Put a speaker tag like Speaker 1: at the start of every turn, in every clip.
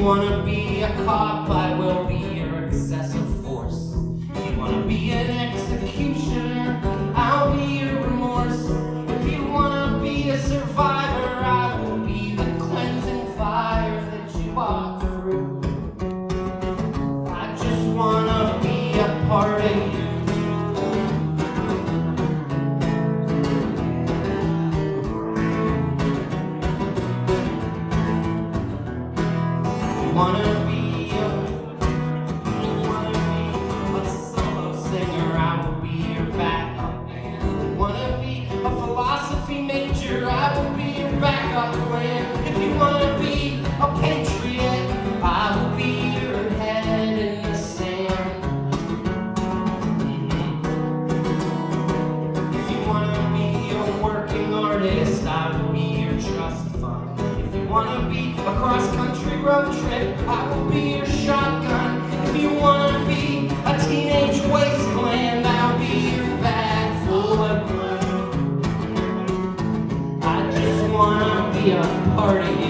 Speaker 1: you wanna be a cop, I will be your excessive force. If you wanna be an executioner, I'll be your remorse. If you wanna be a survivor, I will be the cleansing fire that you walk through. I just wanna be a part of you. Wanna be a solo singer, I will be your backup band. Wanna be a philosophy major, I will be your backup plan. If you wanna be a patriot, I will be your head in the sand. If you wanna be a working artist, I will be your trust fund. If you wanna be a cross-country road trip, I will be your shotgun. If you wanna be a teenage wasteland, I'll be your bag full of glue. I just wanna be a part of you.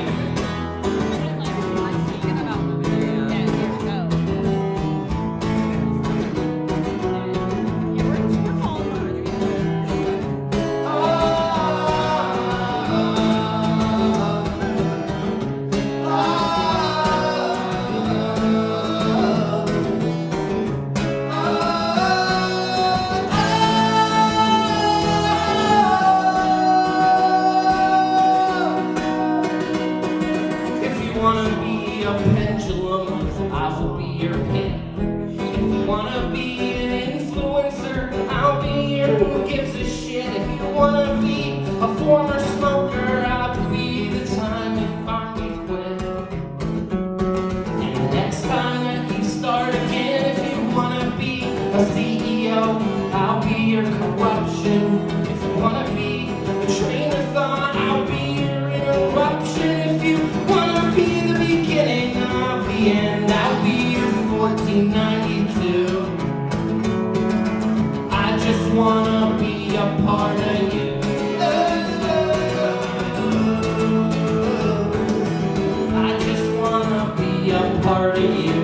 Speaker 1: Wanna be a pendulum, I will be your pin. If you wanna be an influencer, I'll be your who gives a shit. If you wanna be a former smoker, I'll be the time you finally quit. And the next time that you start again, if you wanna be a CEO, I'll be your corruption. If you wanna be a train of thought, I'll be your interruption. If you wanna be the beginning of the end, I'll be your 1492. I just wanna be a part of you. I just wanna be a part of you.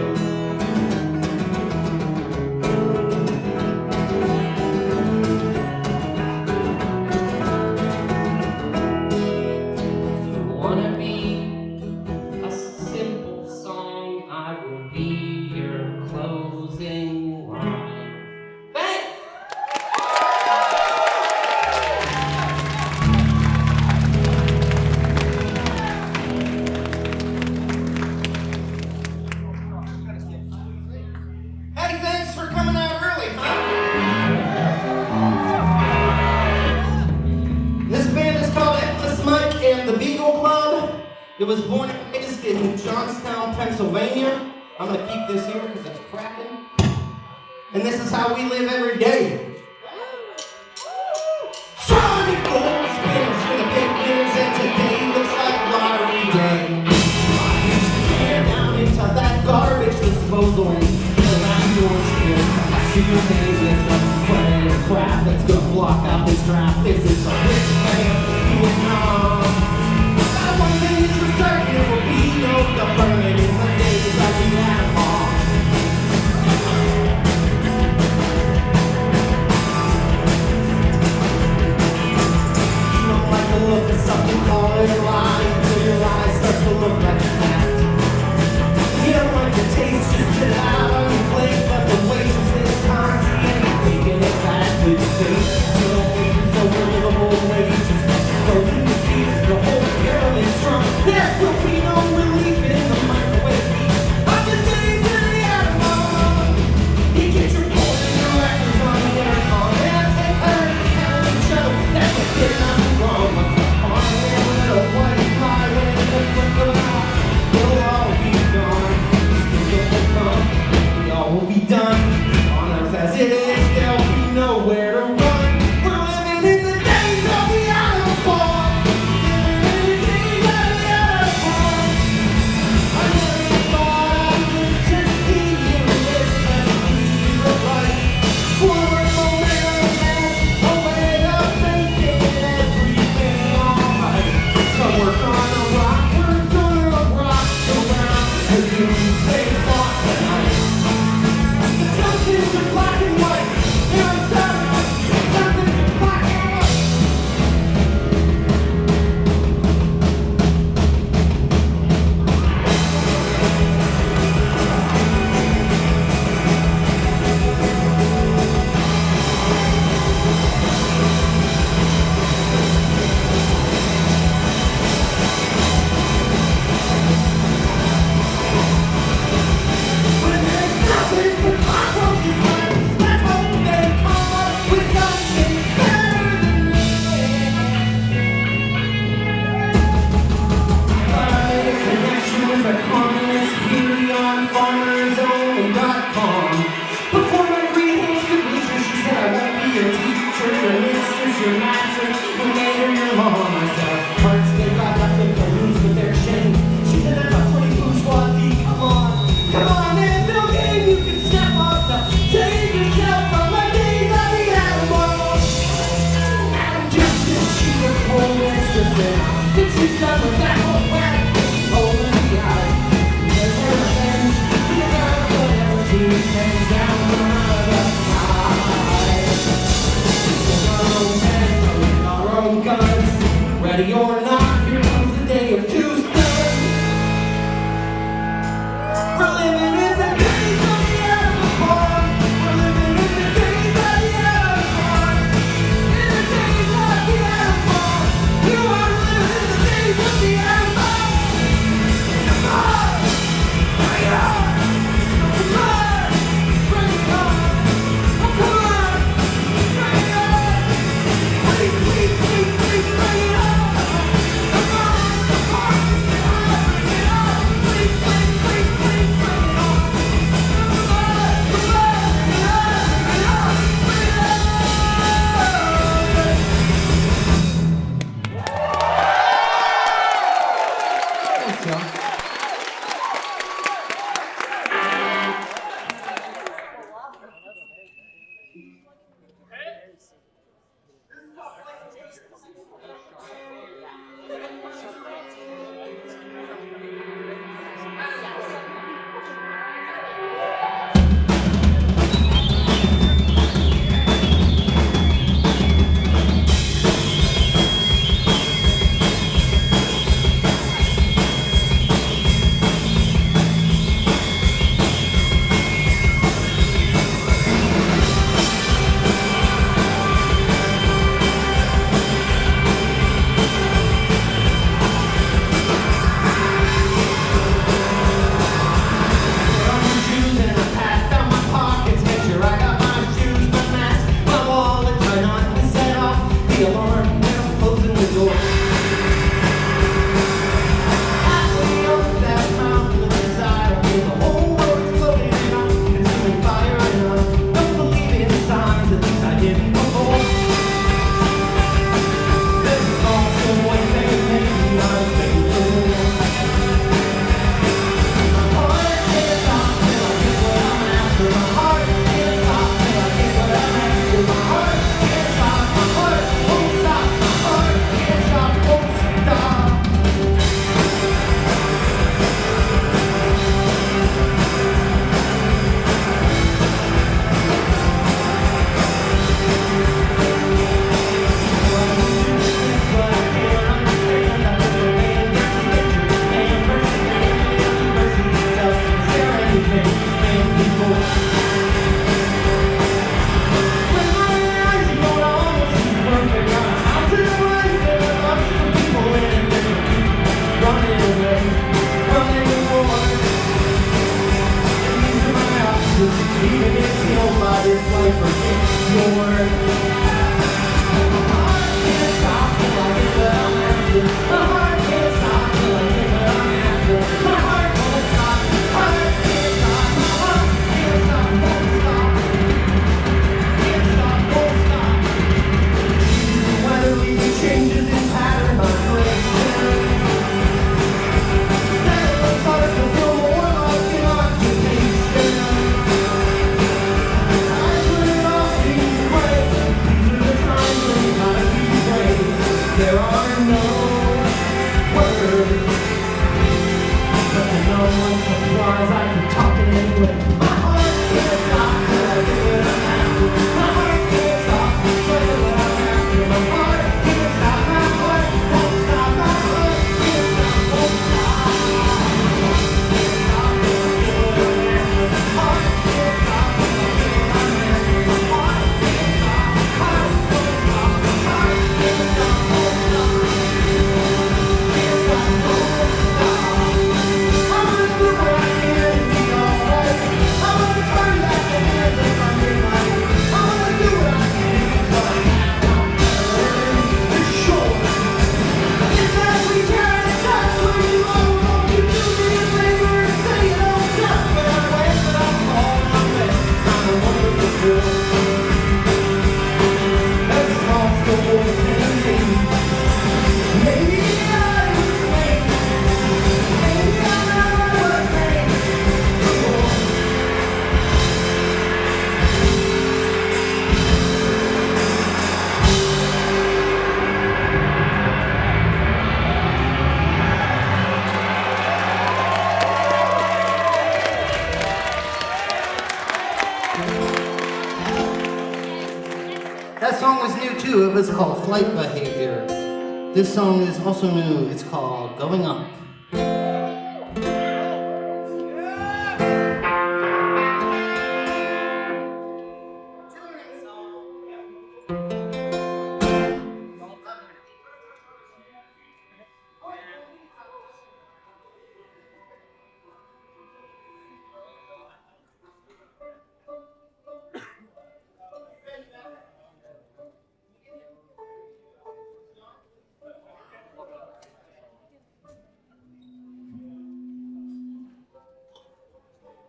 Speaker 1: The Beagle Club. It was born and raised in Johnstown, Pennsylvania. I'm gonna keep this here because it's cracking. And this is how we live every day. Johnny Gold spinners, you're the big winners, and today looks like lottery day. Tear down into that garbage disposal and around your skin. See your name is the friend crap that's gonna block out this draft. This is a rich man, you and one thing is for certain, it will be no government in the days that we have on. You don't like the look of something, call it a lie, until your eyes start to look like a fact. You don't like the taste, just spit it out on your plate, but the wages this country ain't taking it back with your face. You don't think it's so livable wages, frozen the feet, the whole pyramid strong. There will be no relief in the mind. your mattress. Who made her your mom? I said, hearts they got nothing to lose but their chains. She said, that's a pretty bourgeoisie. Come on, there's no game you can step up to save yourself from the days of the animals. And just as she was whole mistress, and she's done with that whole whack. Over the eyes, there's her revenge. Deserve whatever she sends down from out of the sky. Our own heads, our own guns. Ready or not, here comes the day of Tuesday. We're living in the days of the animal farm. We're living in the days of the animal farm. In the days of the animal farm. You are living in the days of the animal. Come on! Bring it on! Come on! Bring it on! Oh, come on! Bring it on! Please, please, please, please, bring it on! Come on! Come on! Bring it on! Please, please, please, please, bring it on! Come on! Come on! Bring it on! Bring it on! Bring it on! Thanks, y'all.
Speaker 2: was called Flight Behavior. This song is also new. It's called Going Up.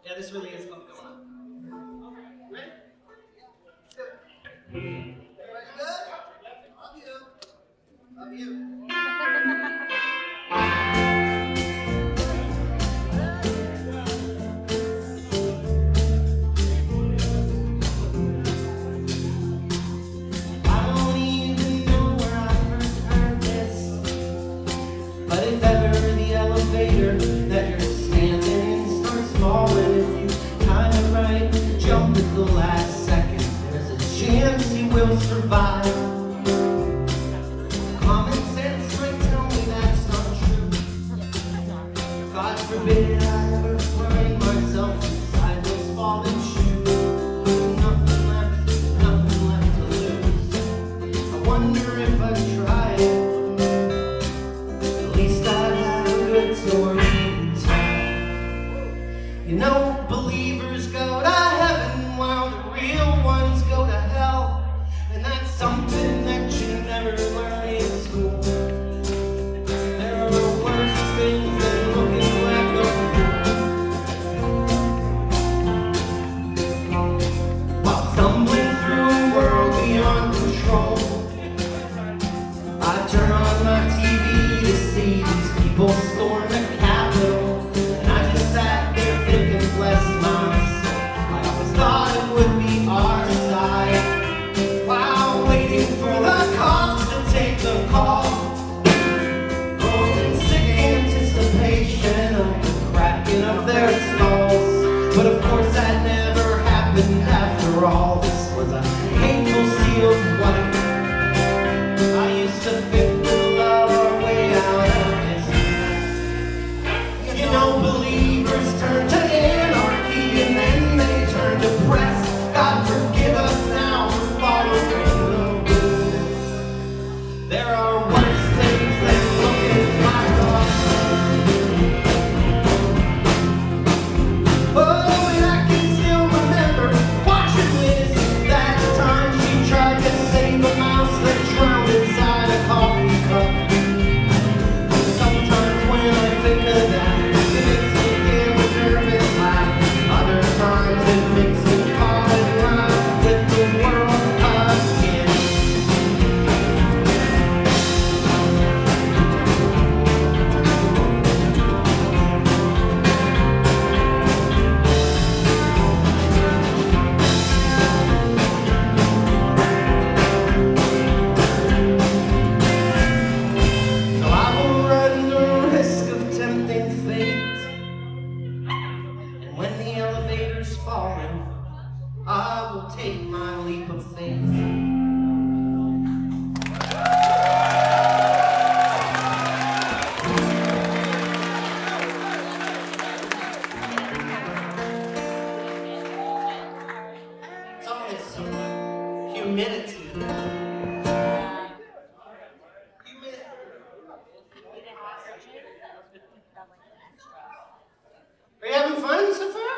Speaker 1: Yeah, this really is going up. Ready? Everybody good? Love you. Love you. I don't even know where I first heard this, but if ever the elevator that you're standing in starts falling, if you time it right, jump at the last second, there's a chance you will survive. Common sense might tell me that's not true. God forbid I ever find myself inside those falling shoes. Nothing left to lose. I wonder if I'd try it. At least I'd have a good story to tell. You know, believers go to heaven while the real ones go to hell. And that's something that you never learn in school. There are worse things than looking like a fool. While stumbling through a world beyond control, I turn on my TV to see these people storm the Capitol. And I just sat there thinking, bless my soul, I always thought it would be our side. While waiting for the cops to take the call, oh, in sick anticipation of the cracking of their skulls. But of course that never happened after all. This was a hateful sea of white. I used to think we'll love our way out of this. You know, believers turn to anarchy and then they turn to press. God forgive us now for following the rules. There are worse things than looking like a oh, and I can still remember watching Liz that time she tried to save a mouse that drowned inside a coffee cup. Sometimes when I think of that, it makes me give a nervous laugh. Other times it makes me fall in love with the world again. So I will run the risk of tempting fate. And when the elevator's falling, I will take my leap of faith. It's all this humidity. Are you having fun so far?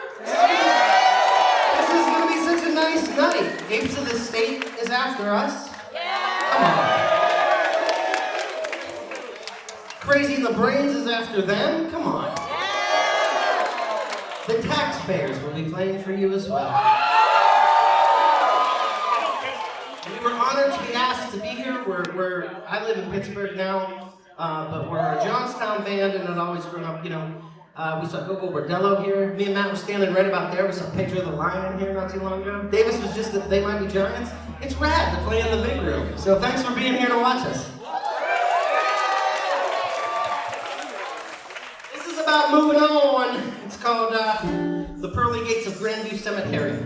Speaker 1: This is going to be such a nice night. Apes of the State is after us. Come on. Crazy in the Brains is after them. Come on. The Taxpayers will be playing for you as well. We were honored to be asked to be here. I live in Pittsburgh now, but we're a Johnstown band, and I'd always grown up, you know. We saw Gogo Bordello here. Me and Matt were standing right about there. We saw a picture of the Lion here not too long ago. Davis was just that They Might Be Giants. It's rad to play in the big room. So thanks for being here to watch us. This is about moving on. It's called The Pearly Gates of Grandview Cemetery.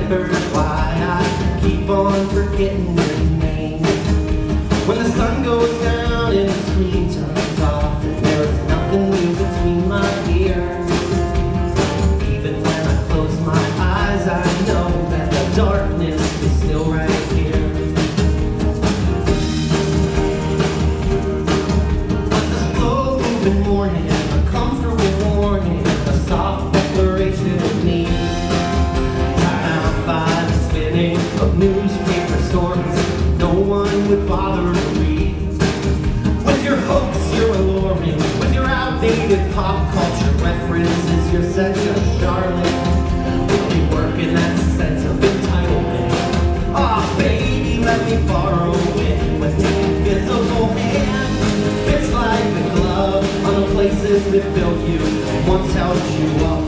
Speaker 1: remembered why I keep on forgetting your name. When the sun goes down and the screen turns off, and there's nothing new between my ears. Even when I close my eyes, I know that the darkness is still right here. But the slow-moving morning, a comfortable warning, a soft declaration of need, tied out by the spinning of newspaper stories no one would bother to read. With your hopes, you're alluring. With your outdated pop culture references, you're such a charlotte. With you working that sense of entitlement. Aw, baby, let me borrow it. With the invisible hand, fits like a glove on the places that built you and once held you up.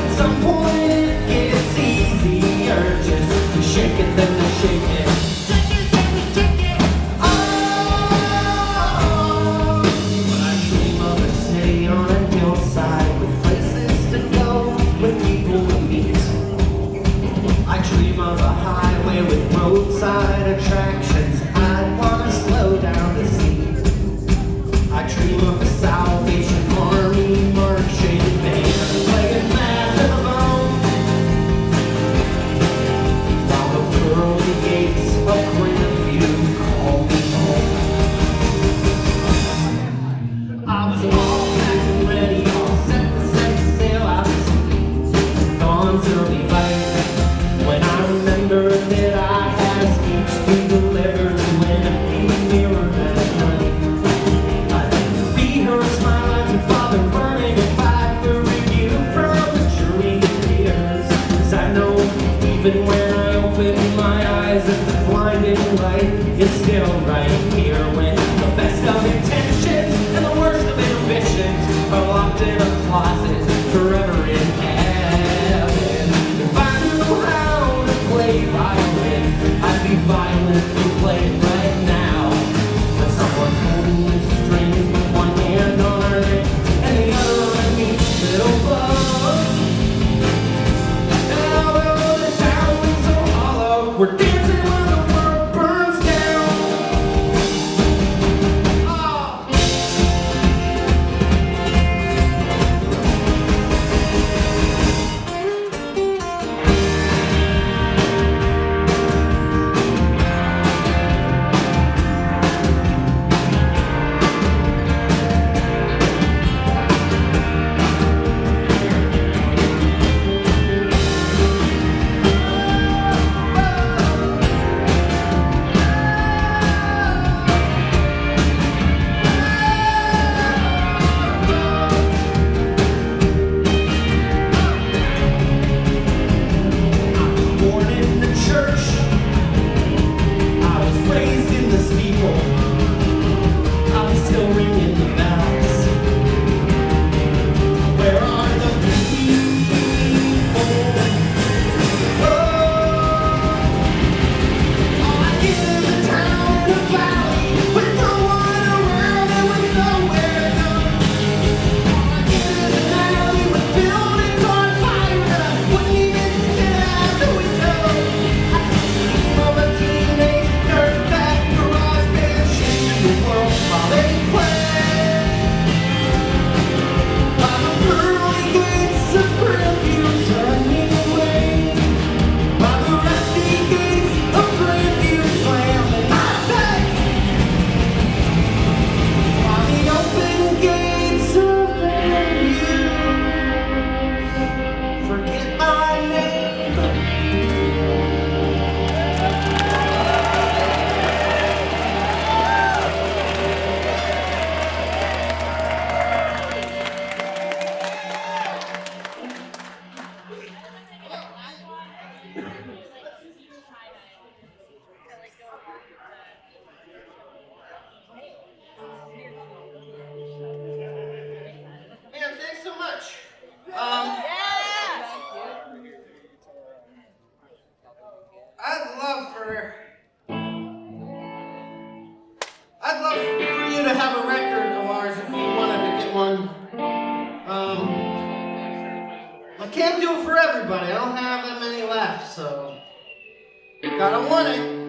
Speaker 1: At some point it gets easier, just shake it, then to shake it. With roadside attractions I'd want to slow down to see. I dream of a Salvation Army marching band playing Mad to the Bone, while the pearly gates of Grandview call me home. I was all packed and ready, all set to sail out to sea. Dawn's early light when I remember that I had a speech to deliver to an empty mirror that night. I'd be her smile to father burning a fight for review from the jury of tears. 'Cause I know even when I open my eyes at the blinding light, it's still right here when the best of intentions and the worst of ambitions are locked in a closet forever in heaven. If I knew how to play violin, I'd be violent and play it right now. But someone's holding the strings with one hand on her neck and the other on each little glove. And although the town is so hollow, we're dancing when the world burns down. Oh. I'd love for you to have a record of ours if you wanted to get one. I can't do it for everybody. I don't have that many left.
Speaker 2: so gotta want it.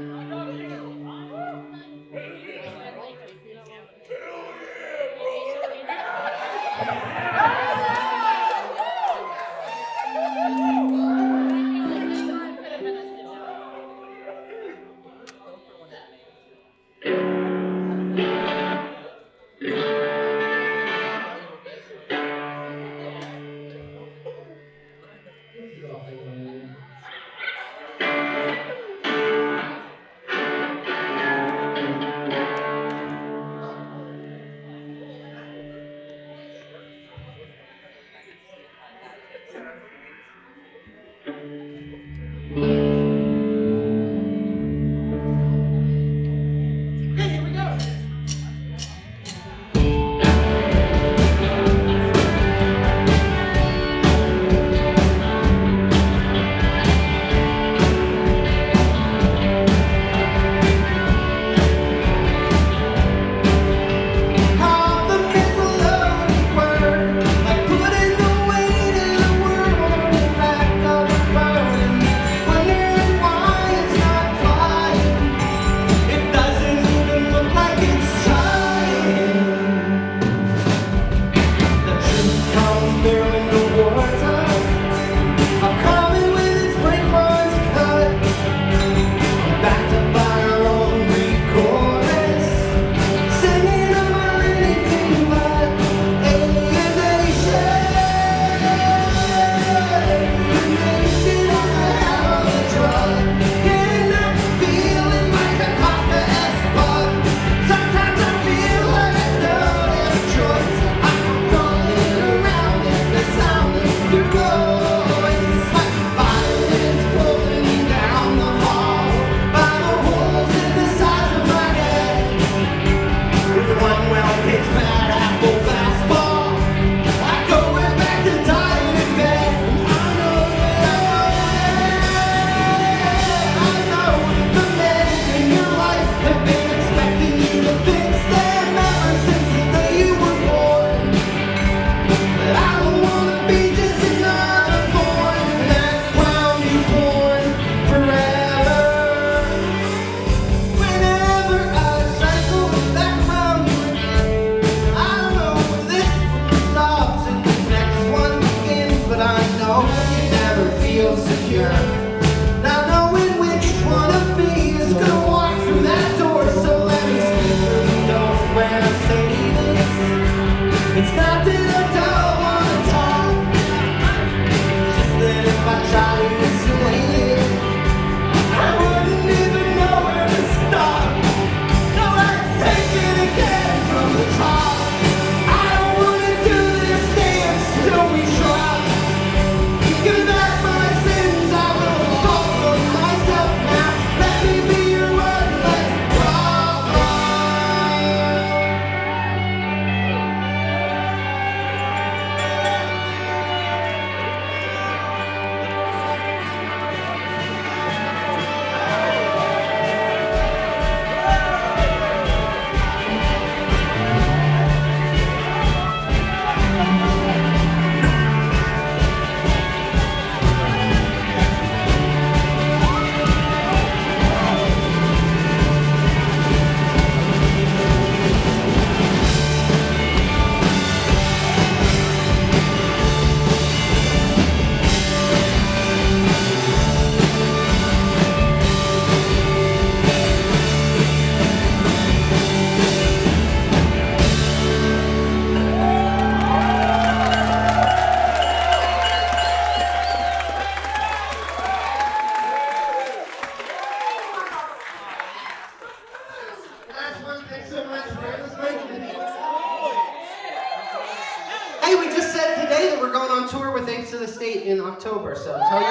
Speaker 1: Hey, we just said today that we're going on tour with Apes of the State in October, so tell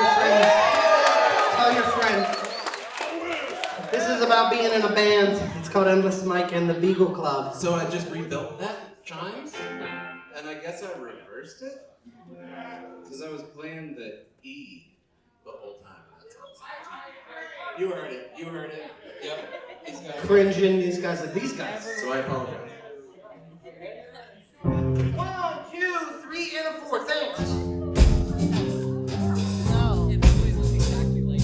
Speaker 1: your friends. This is about being in a band. It's called Endless Mike and the Beagle Club.
Speaker 3: So I just rebuilt that chimes, and I guess I reversed it, because I was playing the E the whole time. That sounds you heard it. Yep. These guys.
Speaker 1: Cringing, these guys.
Speaker 3: So I apologize.
Speaker 1: 1, 2, 3, and a 4. Thanks.
Speaker 4: No, it always looks exactly like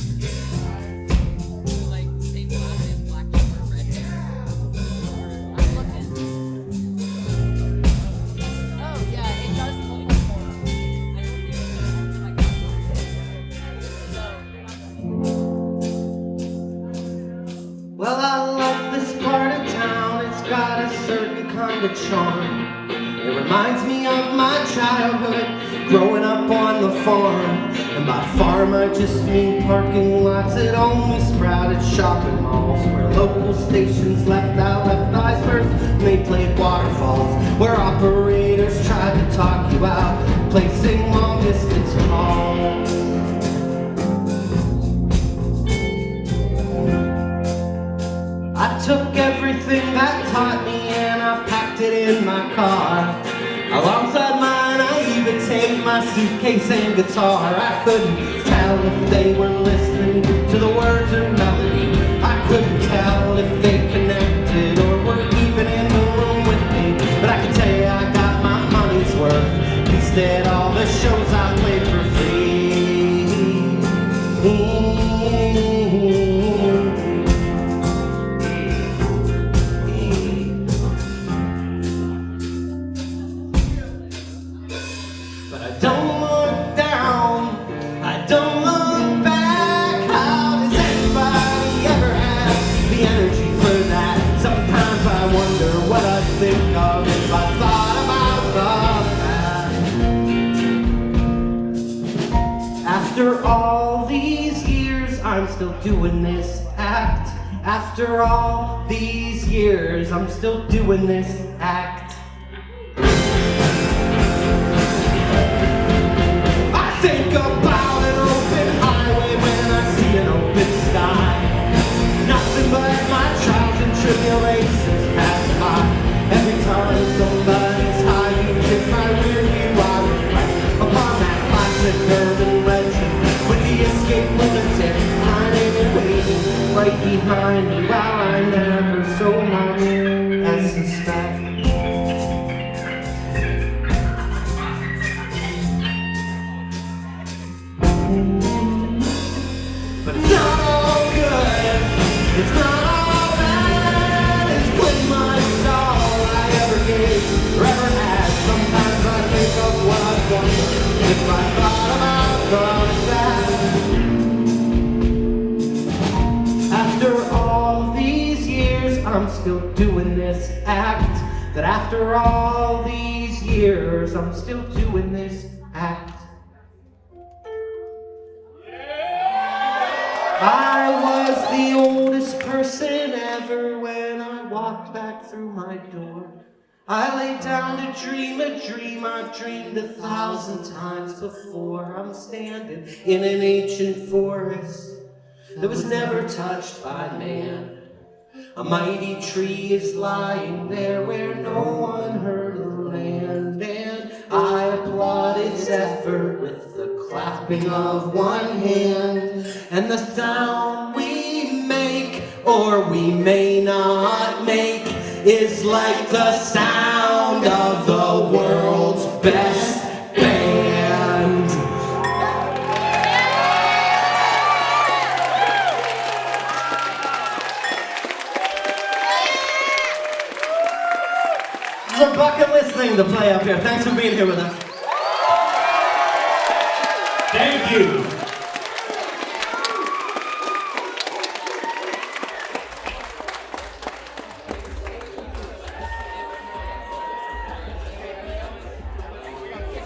Speaker 1: find a charm. It reminds me of my childhood, growing up on the farm. And by farm I just mean parking lots that only sprouted shopping malls, where local stations left eyes first when they played waterfalls, where operators tried to talk you out, placing long distance calls. I took everything that taught me and I packed it in my car. Alongside mine I even take my suitcase and guitar. I couldn't tell if they were listening to the words or melody. I couldn't tell if they connected or were even in the room with me. But I can tell you I got my money's worth, at least at all the shows I played for free. But I don't look down, I don't look back. How does anybody ever have the energy for that? Sometimes I wonder what I'd think of if I thought about that. After all these years, I'm still doing this act. After all these years, I'm still doing this act. Think about an open highway when I see an open sky. Nothing but my trials and tribulations pass by. Every time somebody's high, you kick my rear view, I reflect upon that classic urban legend with the escape lunatic hiding and waiting right behind me, while I never so much as suspect. But it's not all good, it's not all bad. It's pretty much all I ever gave or ever had. Sometimes I think of what I've done if I thought about that. After all these years, I'm still doing this act. That after all these years, I'm still doing this act. I was the oldest person ever when I walked back through my door. I lay down to dream a dream I've dreamed 1,000 times before. I'm standing in an ancient forest that was never touched by man. A mighty tree is lying there where no one heard of land, and I applaud its effort with the clapping of one hand. And the sound we make, or we may not make, is like the sound of the world's best band. It's a bucket list thing to play up here. Thanks for being here with us.
Speaker 4: Thank you.